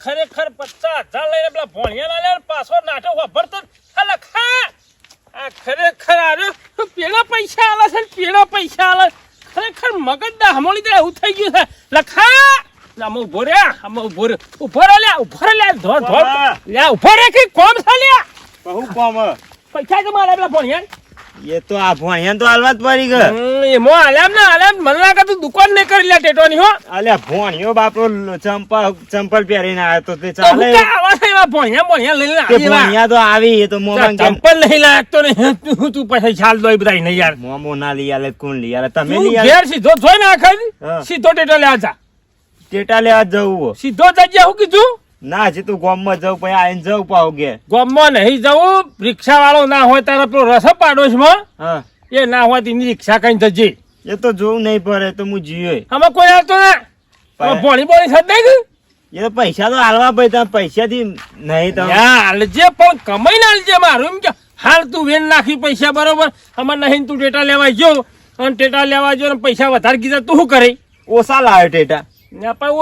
ખરેખર 50,000 લઈને પેલા ભોણિયા લે પાછો નાટો વાપરતો લખા આ ખરેખર આરે પેલા પૈસા આલે છે પેલા પૈસા આલે ખરેખર મગજ ના હમોળી દે એવું થઈ ગયું છે લખા ના મો ઉભો રે ઉભો રે ધોર લે ઉભો રે કે કોમ છે લે બહુ કોમ પૈસા તો મારે પેલા ભોણિયા એ તો આ ભોણિયા તો હાલવા જ પડી ગયો એમો આલામ મને લાગે તું દુકાન નહીં કરી લે ટેટોની હો અલ્યા ભોણિયો બાપરો ચંપલ પહેરીને આવ્યો તો તે ચાલે ભોણિયા લઈને ભોણિયા તો આવી એ તો મોમાં ચંપલ નહીં લાગતો ને તું પછી છાલ દો બધા નહીં યાર મોમો ના લઈ આલે કોણ લઈ આલે તમે લઈ આલે ઘેર સીધો જોઈ ને આખા સીધો ટેટો લેવા જા ટેટા લેવા જવું સીધો જજે હું કીધું ના હજી તું ગામમાં જવું પછી આઈને જવું પાવ ગે ગામમાં નહીં જવું રિક્ષા વાળો ના હોય તારો પેલો રસો પાડોશમાં હા એ ના હોય તેની રિક્ષા કઈ જજે એ તો જોવું નહીં પડે તો હું જીવે આમાં કોઈ આવતો ના ભોણી બોણી સદ નહીં એ તો પૈસા તો હાલવા ભાઈ તમે પૈસાથી નહીં તમે હાલજે પણ કમાઈને હાલજે મારું એમ કે હાલ તું વેન નાખી પૈસા બરોબર અમારે નહીં તું ટેટા લેવા ગયો અને ટેટા લેવા ગયો ને પૈસા વધારે કીધા તું શું કરે ઓછા લાવે ટેટા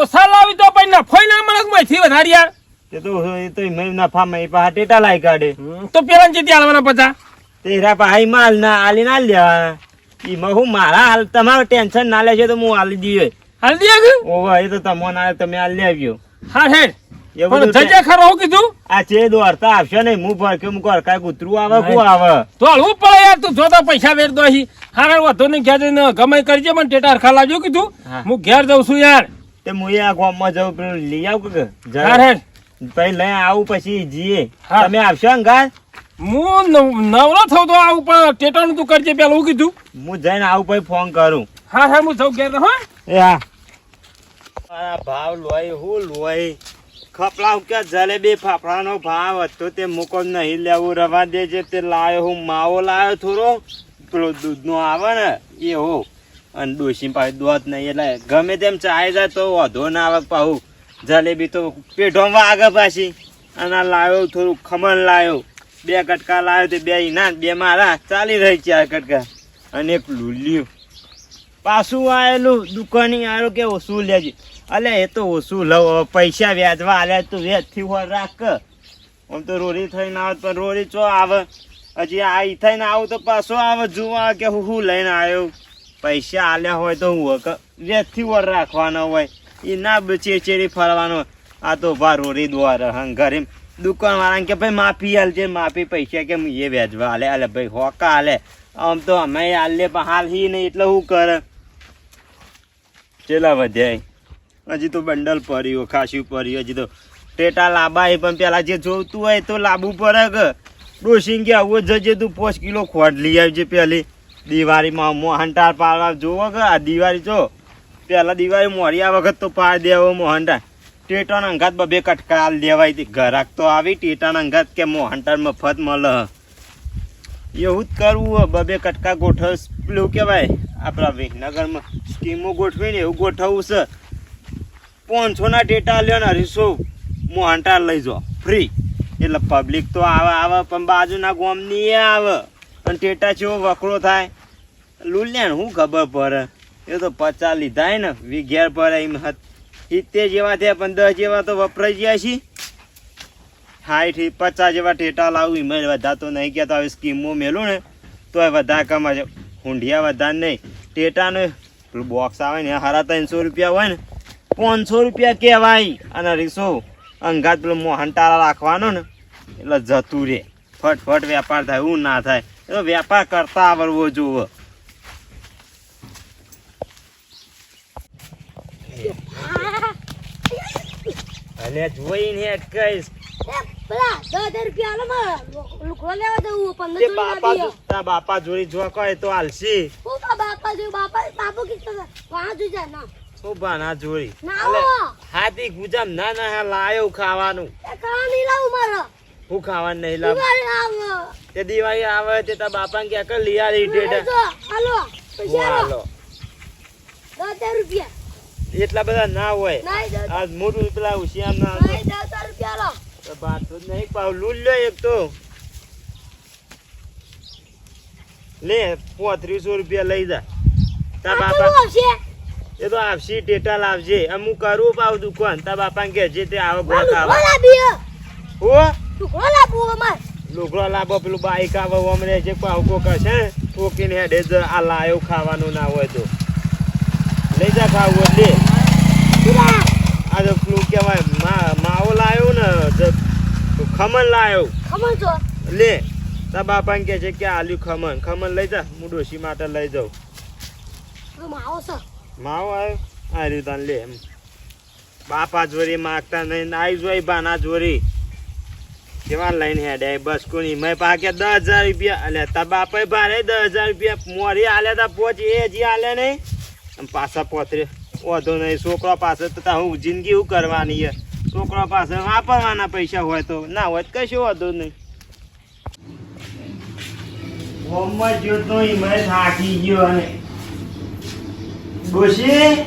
ઓછા લાવી તો પછી નફો ના મળે માંથી વધારે યાર તે તો એ તો નફામાં એ પાછા ટેટા લાવી કાઢે તો પેલા જેથી હાલવાના પચા તેરા પાસે માલ ના હાલી ના લેવાના એમાં હું મારા હાલ તમારું ટેન્શન ના લેશે તો હું હાલી દઈએ હાલ દે ઓવા એ તો તમને તમે હાલ લેવ્યો હા હે એવું જજે ખરો હું કીધું આ છે દોડતા આવશે ને હું ભરકે હું કર કાંઈ કૂતરું આવે કું આવે તો હલવું પડે યાર તું જોતો પૈસા વેર દો હારે વધુ ને ઘેર જઈને ગમે કરજે મને ટેટા હરખા લાવજો કીધું હું ઘેર જઉં છું યાર તે હું આ ગામમાં જાઉં પેલું લઈ આવું કે પછી લઈ આવું પછી જઈએ તમે આવશો અંગાર હું નવરો થયો તો આવું પણ ટેટાનું તું કરજે પેલું હું કીધું હું જઈને આવું પછી ફોન કરું હા હા હું જાઉં ઘેર હો એ હા ભાવ લોય હું લોય ખપલા કે જલેબી ફાફડાનો ભાવ હતો તે મૂકો નહીં લેવું રવા દેજે તે લાયો હું માવો લાયો થોડો પેલો દૂધનો આવે ને એ હો અને ડોસી પાસે દોત નહીં એટલે ગમે તેમ ચાય જાય તો વધો ના આવે પાહું જલેબી તો પેઢોમાં આગળ પાછી અને લાવ્યો થોડું ખમણ લાવ્યો 2 કટકા લાવ્યો તે 2 ના 2 મારા ચાલી રહી 4 કટકા અને એક લુલ્યું પાછું આવેલું દુકાની આવ્યો કે ઓછું લેજે અલે એ તો ઓછું લવ પૈસા વ્યાજવા આલે તો વ્યાજથી હોય રાખ આમ તો રોરી થઈને આવે પણ રોરી ચો આવે હજી આ થઈને આવું તો પાછો આવે જોવા કે હું લઈને આવ્યો પૈસા આલ્યા હોય તો હું વ્યાજથી વર રાખવાનો હોય એ ના ચેચેરી ફરવાનો આ તો ભા રોરી દ્વારા હં ઘરે દુકાનવાળાને કે ભાઈ માફી હાલજે માફી પૈસા કેમ એ વ્યાજવા હાલે અલે ભાઈ હોકા હાલે આમ તો અમે હાલે પણ હાલ હી નહીં એટલે શું કરે ચેલા વધ્યા હજી તો બંડલ પડ્યું ખાસું પડ્યું હજી તો ટેટા લાંબા પણ પેલા જે જોતું હોય તો લાંબુ પડે કે ડોસી કે આવું જજે તું 5 કિલો ખોટ લઈ આવજે પેલી દિવાળીમાં મોહનટાર પાડવા જોવો કે આ દિવાળી જો પેલા દિવાળી મોરિયા વખત તો પાડ દેવો મોહનટાર ટેટાના અંગાત 2 કટકા લેવાય હતી ઘરાક તો આવી ટેટાના અંગાત કે મોહનટાર મફત મળે એવું જ કરવું 2 કટકા ગોઠવ પેલું કહેવાય આપણા વિસનગરમાં સ્કીમો ગોઠવીને એવું ગોઠવવું છે 500 ના ટેટા લ્યો ને 250 મોહનટાર લઈ જાઓ ફ્રી એટલે પબ્લિક તો આવે પણ બાજુના ગામની આવે અને ટેટા જેવો વકરો થાય લુલ્યાને શું ખબર પડે એ તો 50 લીધા ને 20 પડે એમ 70 જેવા થયા પણ 10 જેવા તો વપરાઈ ગયા છે 60 50 જેવા ટેટા લાવું એમાં વધારે તો નહીં કહેતા હવે સ્કીમમાં મેલું ને તો વધારે કમાશે હુંડિયા વધારે નહીં ટેટાનો પેલું બોક્સ આવે ને 350 રૂપિયા હોય ને 500 રૂપિયા કહેવાય અને 250 અંગાત પેલો મોહનટાળા રાખવાનો ને એટલે જતું રે ફટફટ વેપાર થાય એવું ના થાય એ વેપાર કરતા આવડવો જોવો અને જોઈને કઈશ બાપા જોડી જો કહે તો હાલશી ના જોડી હાથી ગુજામ ના લાયો ખાવાનું હું ખાવાનું નહીં લાવ તે દિવાળી આવે તે તાર બાપા ને ક્યાંક લઈ આવી એટલા બધા ના હોય આજ મોટું પેલા હોશિયાર ના નહીં પાવ લૂલ લો એક તો લે 3500 રૂપિયા લઈ જા તાર બાપા એ તો આપશી ટેટા લાવજે અમુક કરવું પાવ દુકાન તાર બાપા કે જે તે આવો ગોળ લુગડો ખાવા લાવ્યો હો લુગડો લાવ્યો અમાર લુગડો લાવો પેલું બાઈક આવે અમને જે પાવકો કરશે ઠોકીને હેડે જ આ લાયો ખાવાનું ના હોય તો લઈ જા ખાવું લે પેલા આ તો પેલું કહેવાય માવો લાયો ને ખમણ લાયો ખબર છો લે તાર બાપા કે છે કે આલ્યું ખમણ લઈ જા હું ડોશી માટે લઈ જાઉં તો માવો છે માવો આવ્યો આ રહ્યું તાન લે એમ બાપા જોરી માગતા નહીં આવી જોઈ બાના જોરી કેવા લઈને હેડે બસ કોની મેં પાકે 10,000 રૂપિયા એટલે તાર બાપાએ ભારે 10,000 રૂપિયા મોરી આલ્યા તા પોચ એ હજી આલ્યા નહીં આમ પાછા પોતરે વધો નહીં છોકરો પાસે તો હું જિંદગી શું કરવાની છે છોકરો પાસે વાપરવાના પૈસા હોય તો ના હોય તો કશું વધુ નહીં હોમમાં જો તો મેં થાકી ગયો અને ડોશી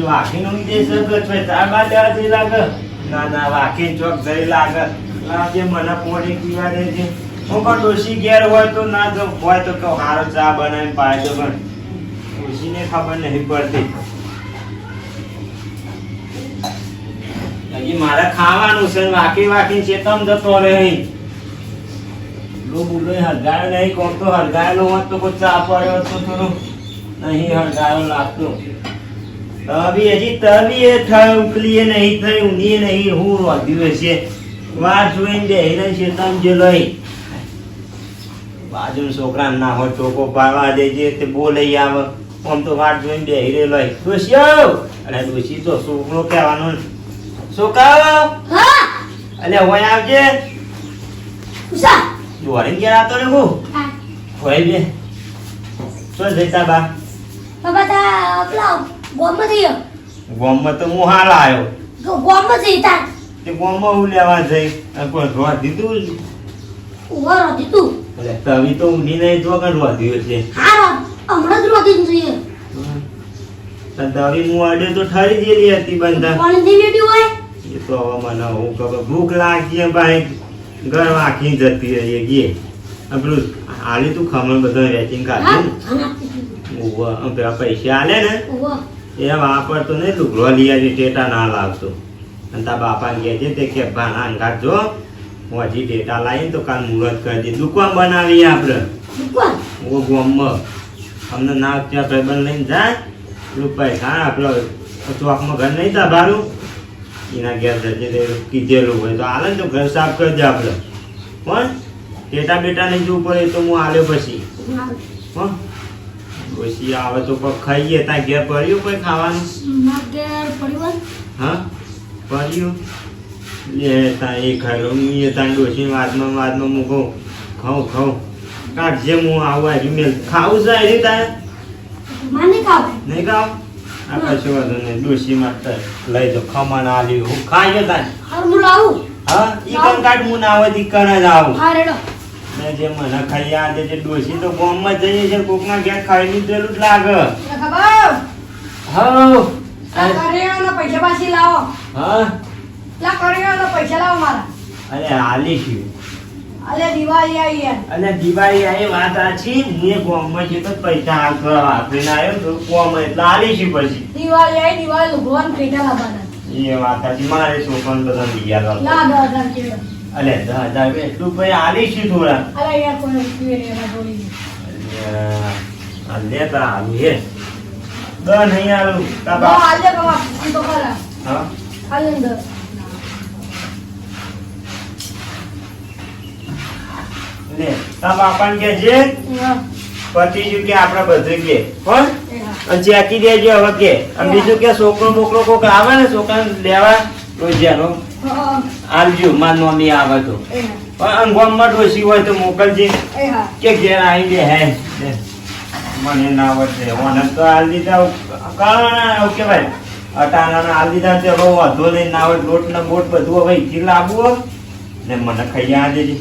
વાકીને ઊંઘી જઈ શકો છો તાર બાદ જઈ લાગે ના વાકીને ચોક જઈ લાગે લાગે મને પોણી પીવા દે છે હું પણ ડોશી ઘેર હોય તો ના જો હોય તો કહો સારો ચા બનાવીને પાડજો પણ ડોશીને ખબર નહીં પડતી હજી મારે ખાવાનું છે વાકી ચેતમ જતો રહે બુલો હરગાયો નહીં કોમ તો હરગાયેલો હોત તો કોઈ ચા પડ્યો તો થોડું નહીં હરગાયો લાગતો હજી તવી એ થઈ ઉકલી નહીં થઈ ઊંઘી નહીં હું રોધ્યું હશે વાર જોઈને બેહીને છે તમ જે લઈ બાજુ છોકરા ના હોય ટોકો પાડવા દેજે તે બોલે આવે આમ તો વાર જોઈને બેહી રે લઈ ડોશી અને ડોશી તો છોકરો કહેવાનો છોકરા હા અલે હોય આવજે ઉસા દોડીને ઘેર આવતો ને હું હા હોય બે શું જઈતા બા બાબા તા પેલા ગોમમાં જઈએ ગોમમાં તો હું હાલ આવ્યો ગોમમાં જઈએ તાર તે ગોમમાં હું લેવા જઈ કોઈ રોવા દીધું ઉભો રહી તું એટલે તવી તો ઊંઘી નહીં જો કે રોધ્યું છે હા હમણાં જ રોતી જઈએ દવી હું અડે તો ઠરી ગયેલી હતી બંધા પાણી નહીં વેટ્યું હોય એ તો હવે મને હું ખબર ભૂખ લાગી ભાઈ ઘર વાંખી જતી રહી ગઈ પેલું હાલી તું ખમણ બધા વેચીને હા કાઢ્યું પેલા પૈસા આલે ને ઉભો એ વાપરતો નહીં લુગડો લઈ આવી ટેટા ના લાવતો અને તાર બાપા કહે છે તે કે ભાના અંગાત જો હું હજી ટેટા લાવીને તો કાલ મુહૂર્ત કરી દે દુકાન બનાવીએ આપણે દુકાન ઓ ગોમમાં અમને ના ત્યાં ભાઈબંધ લઈને જાય પેલું પૈસા આપણો ચોકમાં ઘર નહીં દબાડું એના ઘેર જજે તે કીધેલું હોય તો હાલે ને તો ઘર સાફ કરી દે આપણે પણ ટેટા બેટા નહીં જવું પડે તો હું આલ્યો પછી હો પછી આવે તો કોઈ ખાઈએ ત્યાં ઘેર પડ્યું કોઈ ખાવાનું નાગેર પરિવાર હા પડ્યું લે ત્યાં એ ખાઈ એ ત્યાં ડોસી વાતમાં મૂકો ખાઉં કાઢજે હું આવું આવી મેં ખાવું છે આવી તારે માને ખાવ નહીં ખાવ આ કશું વાંધો નહીં ડોસી માટે લઈ દો ખમણ આલ્યું હું ખાઈ ગયો તારે હાર હું લાવું હા ઈ કાઢ હું ના હોય દીકરા જ આવું હા રેડો ને જે મને ખાઈ આ જે ડોસી તો ગામમાં જઈએ છે કોકના ઘેર ખાઈને પેલું જ લાગે ખબર હા કરિયાણાના પૈસા પાછી લાવો હા કરિયાણાના પૈસા લાવો મારા અરે હાલી છું અલે દિવાળી આવી યાર અને દિવાળી આવી વાત આછી મેં ગામમાં છે તો પૈસા હાથમાં વાપરીને આવ્યો તો કોમ એટલે હાલી છું પછી દિવાળી આવી દિવાળી ભગવાન પેટા લાવવાના એ વાત આછી મારે છોકરાને બધા લઈ આવ્યા લા 10,000 કેવો અલે 10,000 એટલું ભાઈ હાલી છું થોડા અરે યાર કોઈ પીવે રે એના જોડી અલે તા હાલું હે દસ નહીં હાલું તા બા બા આલે કમા તો ખરા હા આલે અંદર લે તા બાપાને કે છે પતિ જો કે આપણે બધું કે કોણ અને ચેકી દેજો હવે કે અને બીજું કે છોકરો બોકરો કોક આવે ને છોકરાને લેવા તો જેનો આલજો માર મમ્મી આવે તો પણ અંગોમમાં ડોસી હોય તો મોકલજે કે ઘેર આવી દે હે મને ના આવડે ઓને તો હાલ દીધા કાણા કે ભાઈ અટાણા હાલ દીધા તે હવે વધો લઈને ના હોય લોટ ને બોટ બધું હવે અહીંથી લાવવું ને મને ખાઈ આ દેજે